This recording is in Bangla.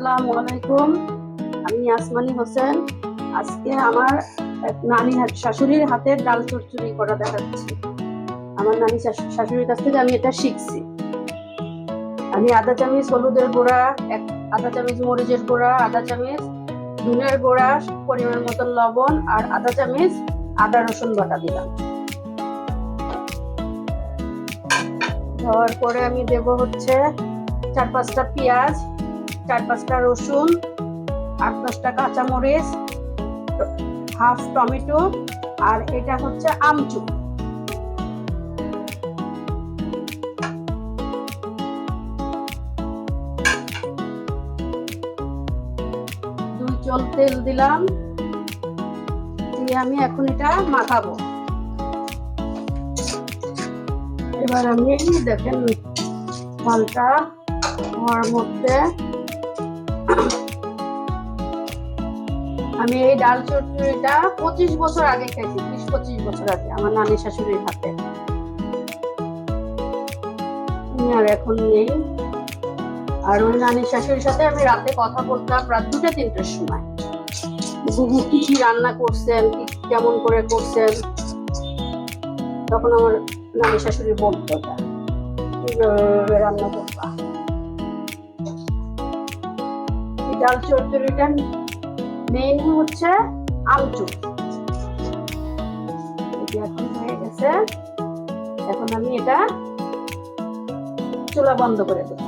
আসসালামু আলাইকুম। আমি আসমানি হোসেন। আজকে আমার এক শাশুড়ির হাতের ডাল চচ্চড়ি করা দেখাচ্ছি। আমার শাশুড়ির কাছ থেকে আমি এটা শিখছি। আমি আধা চামচ হলুদের গুঁড়া, আধা চামচ মরিচের গুঁড়া, আধা চামচ ধনের গুঁড়া, পরিমাণ মতো লবণ আর আধা চামচ আদা রসুন বাটা দিলাম। দেওয়ার পরে আমি দেব হচ্ছে 4-5টা পেঁয়াজ, 4-5টা রসুন, 8-10টা কাঁচামরিচ, হাফ টমেটো, আর এটা হচ্ছে আমচুর। তেল দিলাম, দিয়ে আমি এখন এটা মাখাবো। এবার আমি দেখেন ডালটা হওয়ার মধ্যে আমি এই ডাল চচ্চড়িটা 25 বছর আগে খাইছি, 20-25 বছর আগে আমার নানি শাশুড়ির হাতে। আর এখন নেই। আর ওই নানি শাশুড়ির সাথে আমি রাতে কথা বলতাম রাত 2-3টার সময়। বুবু কি কি রান্না করছেন, কেমন করে করছেন, তখন আমার নানি শাশুড়ি বলতো কিভাবে রান্না করবা। এই ডাল চচ্চড়িটার মেইন হচ্ছে আমচুর। এখন হয়ে গেছে, এখন আমি এটা চুলা বন্ধ করে দেব।